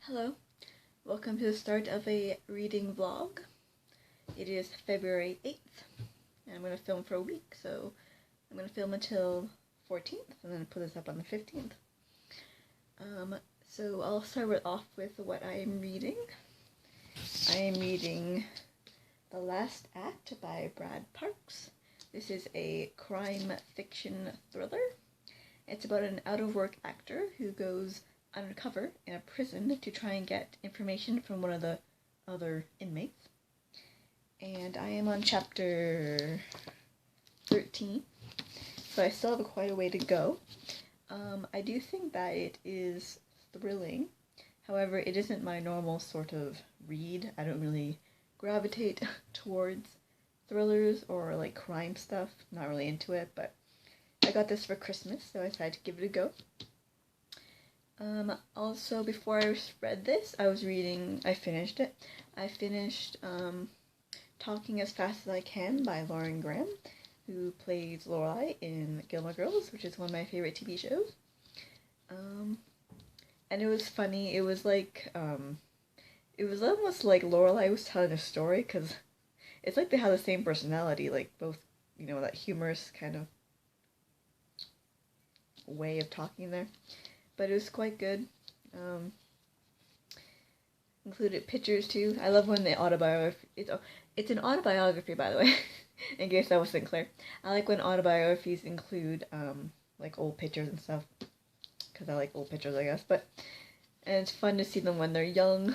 Hello, welcome to the start of a reading vlog. It is February 8th, and I'm going to film for a week, so I'm going to film until 14th, and then put this up on the 15th. So I'll start off with what I am reading. I am reading The Last Act by Brad Parks. This is a crime fiction thriller. It's about an out-of-work actor who goes undercover in a prison to try and get information from one of the other inmates. And I am on chapter 13, so I still have quite a way to go. I do think that it is thrilling. However, it isn't my normal sort of read. I don't really gravitate towards thrillers or like crime stuff. I'm not really into it, but I got this for Christmas, so I decided to give it a go. Also, before I read this, I finished it. I finished Talking as Fast as I Can by Lauren Graham, who plays Lorelai in Gilmore Girls, which is one of my favorite TV shows. And it was funny. It was like, it was almost like Lorelai was telling a story, because it's like they have the same personality, like both, that humorous kind of way of talking there. But it was quite good. Included pictures too. I love when the autobiography. It's an autobiography, by the way, in case that wasn't clear. I like when autobiographies include like old pictures and stuff, because I like old pictures, I guess. And it's fun to see them when they're young.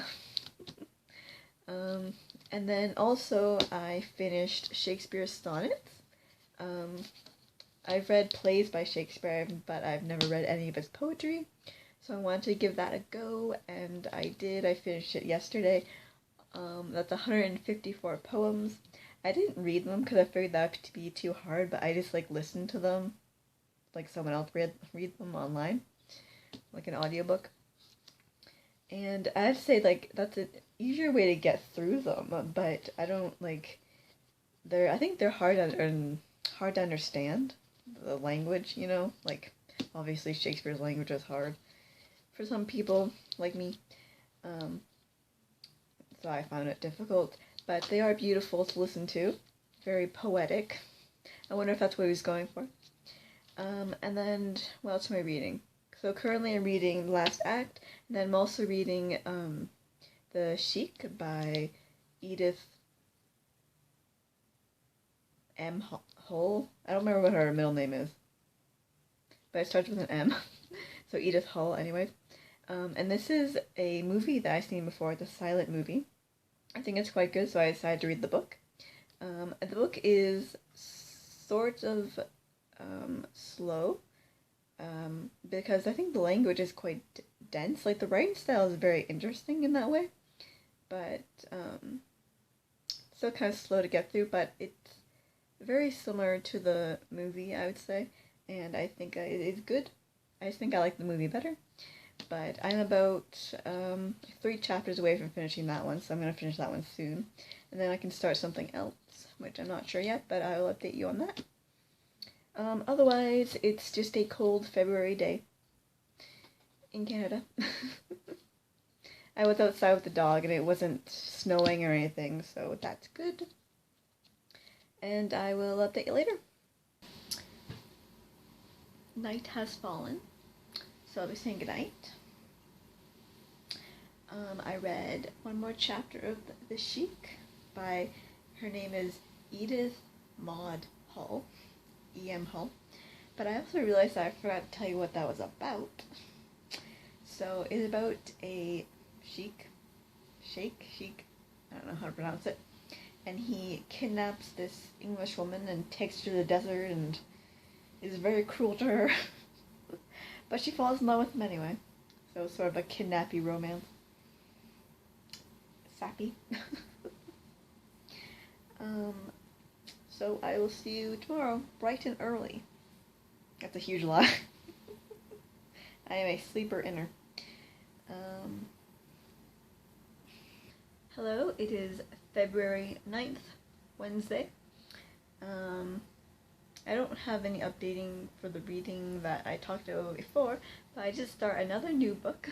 And then also I finished Shakespeare's Sonnets. I've read plays by Shakespeare, but I've never read any of his poetry, so I wanted to give that a go, and I did. I finished it yesterday. That's 154 poems. I didn't read them because I figured that would be too hard, but I just listened to them, like someone else read them online, like an audiobook. And I have to say, that's an easier way to get through them, but I don't I think they're hard to understand. The language, obviously Shakespeare's language is hard for some people like me, so I found it difficult, but they are beautiful to listen to, very poetic. I wonder if that's what he was going for. And then, what else am I reading? So currently I'm reading The Last Act, and then I'm also reading The Sheik by Edith M. Hull. I don't remember what her middle name is, but it starts with an M. So Edith Hull, anyways. And this is a movie that I've seen before. It's a silent movie. I think it's quite good, so I decided to read the book. The book is sort of slow, because I think the language is quite dense. The writing style is very interesting in that way, but still kind of slow to get through, but it's very similar to the movie, I would say, and I think it is good. I just think I like the movie better, but I'm about 3 chapters away from finishing that one, so I'm going to finish that one soon, and then I can start something else, which I'm not sure yet, but I will update you on that. Otherwise, it's just a cold February day in Canada. I was outside with the dog, and it wasn't snowing or anything, so that's good. And I will update you later. Night has fallen, so I'll be saying goodnight. I read one more chapter of The Sheik by, her name is Edith Maud Hull, E.M. Hull, but I also realized that I forgot to tell you what that was about. So it's about a sheik, I don't know how to pronounce it, and he kidnaps this English woman and takes her to the desert and is very cruel to her. But she falls in love with him anyway. So it's sort of a kidnappy romance. Sappy. So I will see you tomorrow, bright and early. That's a huge lie. I am a sleeper inner. Hello, it is February 9th, Wednesday. I don't have any updating for the reading that I talked about before, but I just start another new book.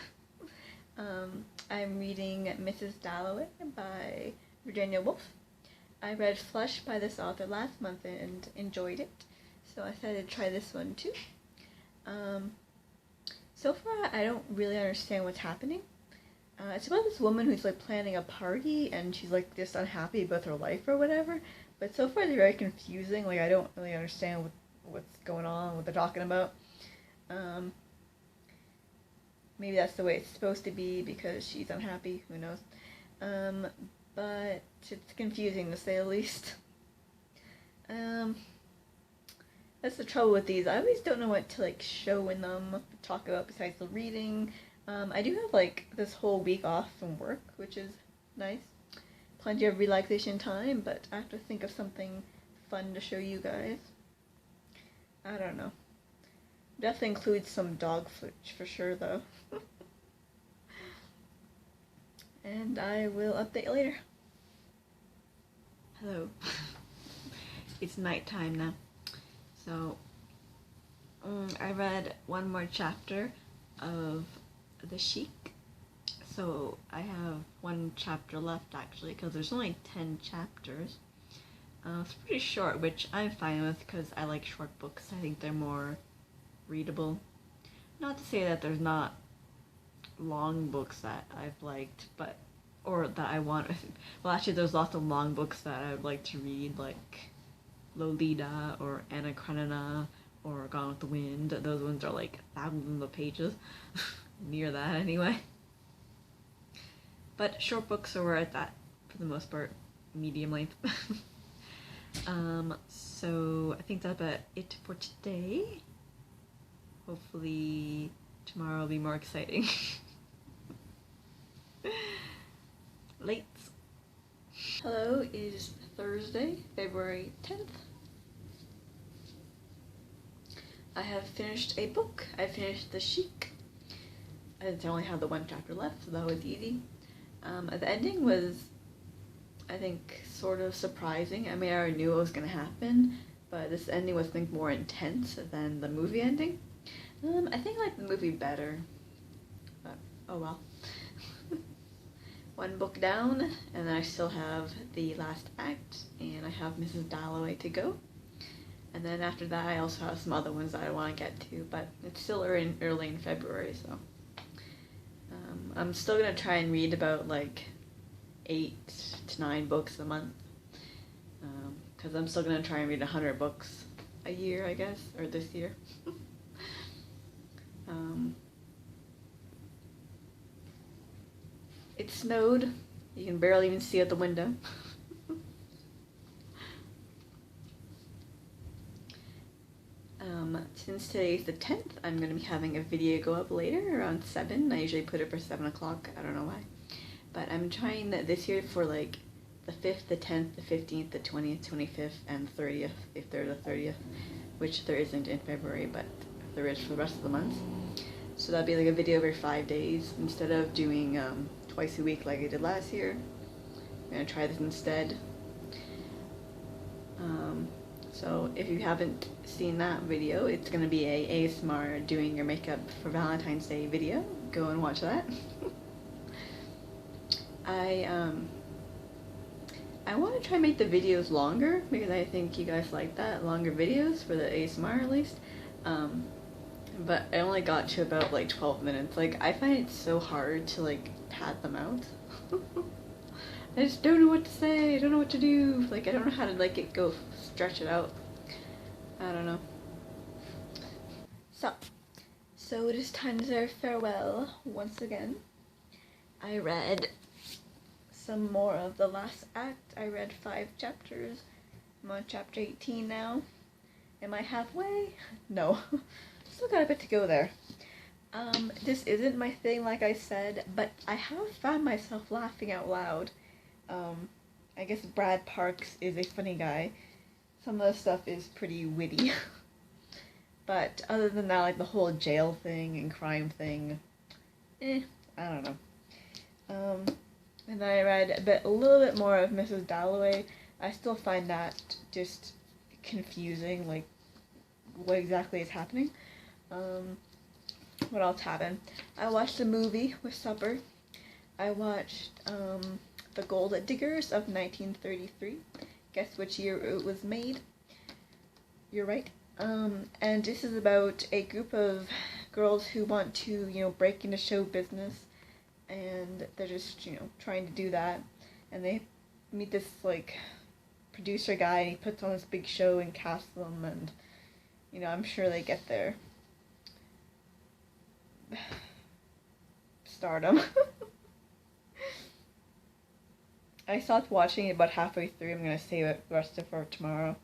I'm reading Mrs. Dalloway by Virginia Woolf. I read Flush by this author last month and enjoyed it, so I decided to try this one too. So far, I don't really understand what's happening. It's about this woman who's like planning a party and she's like just unhappy about her life or whatever. But so far they're very confusing. Like I don't really understand what's going on, what they're talking about. Maybe that's the way it's supposed to be because she's unhappy. Who knows? But it's confusing to say the least. That's the trouble with these. I always don't know what to like show in them, talk about besides the reading. I do have like this whole week off from work, which is nice. Plenty of relaxation time, but I have to think of something fun to show you guys. I don't know. Definitely includes some dog footage for sure though. And I will update you later. Hello. It's nighttime now. So, I read one more chapter of The Sheik. So, I have one chapter left actually, because there's only 10 chapters. It's pretty short, which I'm fine with because I like short books. I think they're more readable. Not to say that there's not long books that I've liked, but, or that I want. Well, actually, there's lots of long books that I would like to read, like Lolita or Anna Karenina or Gone with the Wind. Those ones are like thousands of pages. Near that anyway. But short books are where it's at for the most part, medium length. So I think that's about it for today. Hopefully tomorrow will be more exciting. Late. Hello, it is Thursday, February 10th. I have finished a book. I finished The Sheik. I only have the one chapter left, so that was easy. The ending was, I think, sort of surprising. I mean, I already knew what was going to happen, but this ending was, I think, more intense than the movie ending. I think I like the movie better, but oh well. One book down, and then I still have the last act, and I have Mrs. Dalloway to go. And then after that, I also have some other ones that I want to get to, but it's still early in February, so. I'm still going to try and read about like 8 to 9 books a month, because I'm still going to try and read 100 books a year, I guess, or this year. It snowed. You can barely even see out the window. Since today's the 10th, I'm going to be having a video go up later around 7. I usually put it for 7 o'clock. I don't know why. But I'm trying that this year for like the 5th, the 10th, the 15th, the 20th, 25th, and 30th, if there's a 30th, which there isn't in February, but there is for the rest of the month. So that'll be like a video every 5 days instead of doing twice a week like I did last year. I'm going to try this instead. So if you haven't seen that video, it's going to be a ASMR doing your makeup for Valentine's Day video. Go and watch that. I want to try and make the videos longer because I think you guys like that, longer videos for the ASMR at least. But I only got to about like 12 minutes. Like I find it so hard to like pad them out. I just don't know what to say, I don't know what to do. Like I don't know how to like stretch it out. I don't know. So it is time to say farewell once again. I read some more of the last act. I read 5 chapters. I'm on chapter 18 now. Am I halfway? No. Still got a bit to go there. This isn't my thing like I said, but I have found myself laughing out loud. I guess Brad Parks is a funny guy. Some of the stuff is pretty witty. But other than that, like the whole jail thing and crime thing, I don't know. And then I read a little bit more of Mrs. Dalloway. I still find that just confusing, like what exactly is happening. What else happened? I watched a movie with supper. I watched The Gold Diggers of 1933. Guess which year it was made? You're right. And this is about a group of girls who want to, break into show business, and they're just, trying to do that. And they meet this, like, producer guy, and he puts on this big show and casts them, and, I'm sure they get their stardom. I stopped watching it about halfway through. I'm gonna save it the rest of for tomorrow.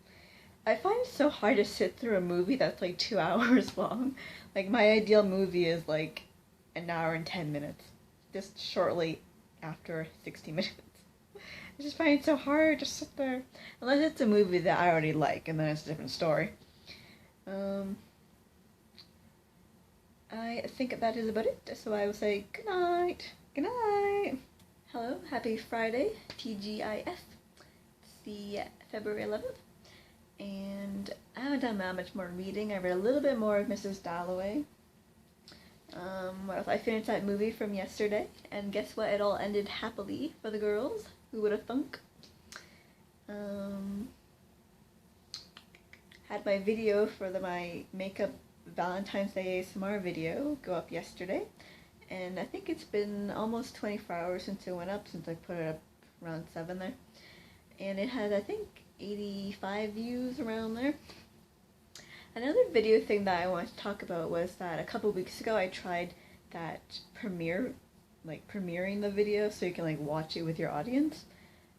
I find it so hard to sit through a movie that's like 2 hours long. Like, my ideal movie is like an hour and 10 minutes, just shortly after 60 minutes. I just find it so hard to sit there, unless it's a movie that I already like, and then it's a different story. I think that is about it, so I will say good night. Good night. Hello, happy Friday, TGIF. It's the February 11th, and I haven't done that much more reading. I read a little bit more of Mrs. Dalloway. What else? I finished that movie from yesterday, and guess what? It all ended happily for the girls. Who would have thunk? Had my video for my makeup Valentine's Day ASMR video go up yesterday, and I think it's been almost 24 hours since it went up, since I put it up around 7 there, and it had, I think, 85 views around there. Another video thing that I wanted to talk about was that a couple weeks ago I tried that premiering the video so you can like watch it with your audience,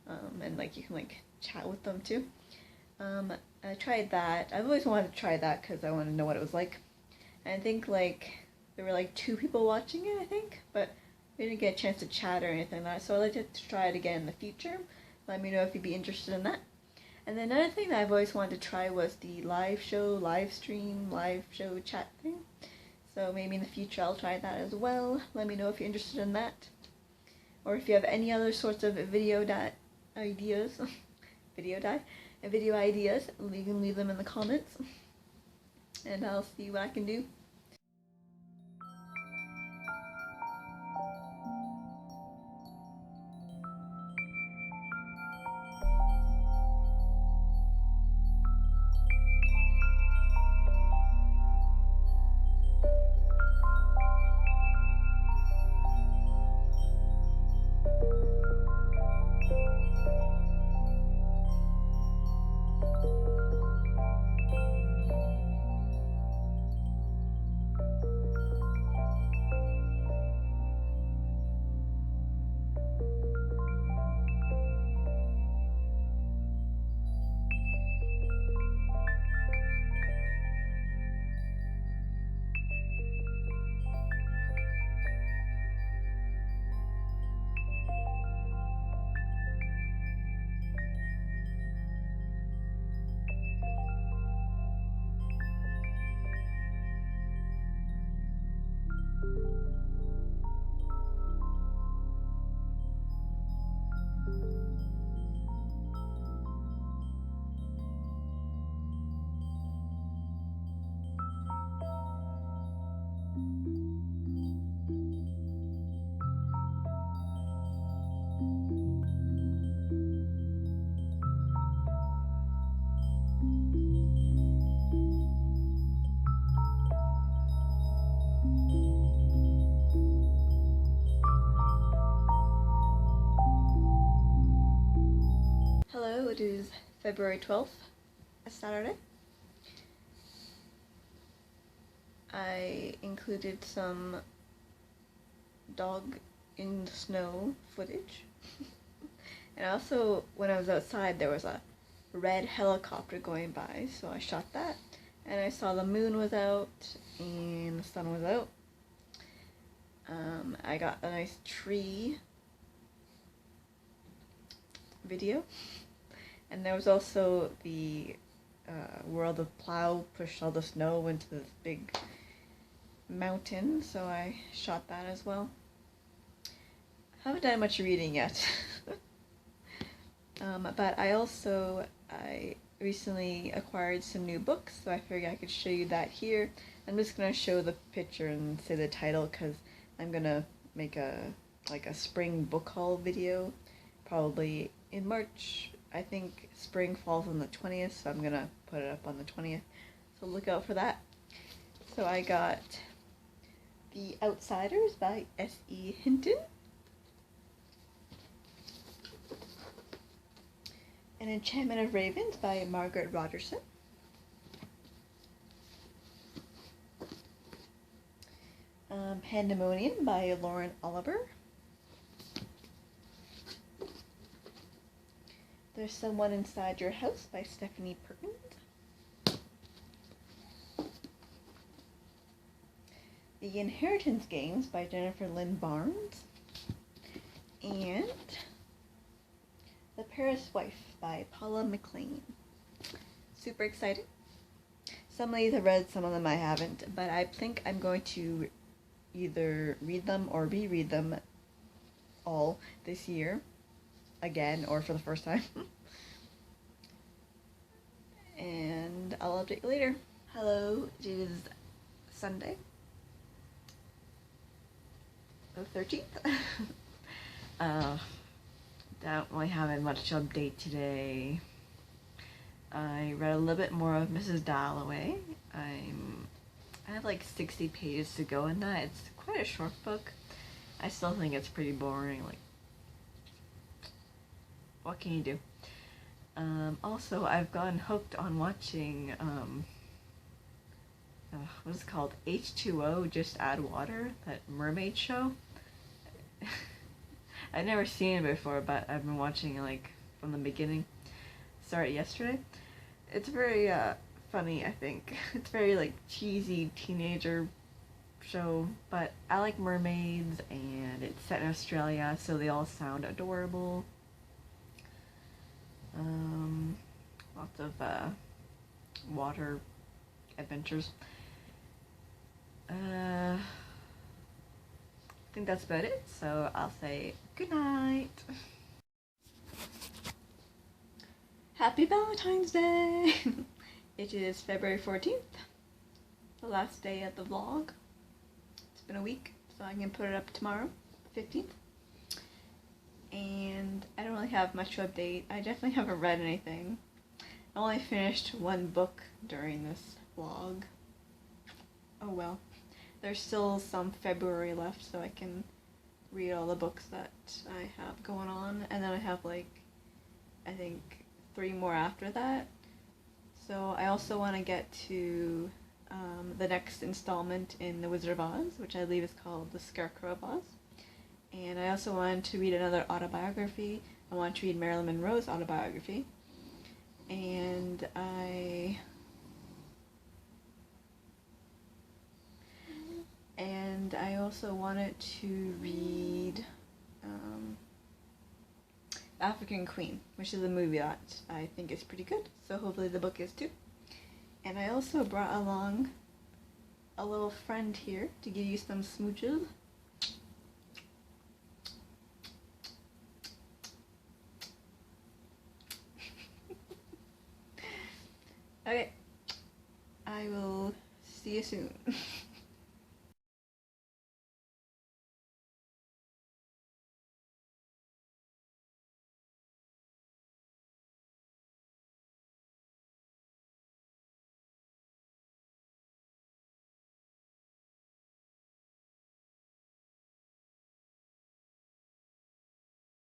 and like you can like chat with them too. I tried that. I've always wanted to try that because I wanted to know what it was like. And I think like there were like 2 people watching it, I think, but we didn't get a chance to chat or anything like that. So I'd like to try it again in the future. Let me know if you'd be interested in that. And then another thing that I've always wanted to try was the live show chat thing. So maybe in the future I'll try that as well. Let me know if you're interested in that. Or if you have any other sorts of video ideas, you can leave them in the comments. And I'll see what I can do. Hello, it is February 12th, a Saturday. I included some dog in the snow footage. And also, when I was outside, there was a red helicopter going by, so I shot that. And I saw the moon was out and the sun was out. I got a nice tree video. And there was also the where the plow pushed all the snow into this big mountain, so I shot that as well. I haven't done much reading yet. But I recently acquired some new books, so I figured I could show you that here. I'm just going to show the picture and say the title because I'm going to make a like a spring book haul video, probably in March. I think spring falls on the 20th, so I'm gonna put it up on the 20th. So look out for that. So I got The Outsiders by S.E. Hinton. An Enchantment of Ravens by Margaret Rogerson. Pandemonium by Lauren Oliver. There's Someone Inside Your House by Stephanie Perkins. The Inheritance Games by Jennifer Lynn Barnes. And The Paris Wife by Paula McLean. Super excited. Some of these I've read, some of them I haven't, but I think I'm going to either read them or reread them all this year, again, or for the first time. And I'll update you later. Hello, it is Sunday, the 13th. Don't really have much to update today. I read a little bit more of Mrs. Dalloway. I have like 60 pages to go in that. It's quite a short book. I still think it's pretty boring. Like, what can you do? Also, I've gotten hooked on watching, what is it called? H2O, Just Add Water, that mermaid show. I've never seen it before, but I've been watching it like from the beginning. Started yesterday. It's very funny, I think. It's very like cheesy teenager show, but I like mermaids, and it's set in Australia, so they all sound adorable. Lots of water adventures. I think that's about it, so I'll say good night. Happy Valentine's Day! It is February 14th, the last day of the vlog. It's been a week, so I can put it up tomorrow, 15th. And I don't really have much to update. I definitely haven't read anything. I only finished one book during this vlog. Oh well. There's still some February left, so I can read all the books that I have going on. And then I have like, I think 3 more after that. So I also want to get to the next installment in The Wizard of Oz, which I believe is called The Scarecrow of Oz. And I also wanted to read another autobiography. I want to read Marilyn Monroe's autobiography. And I also wanted to read African Queen, which is a movie that I think is pretty good. So hopefully the book is too. And I also brought along a little friend here to give you some smooches. Okay, I will see you soon.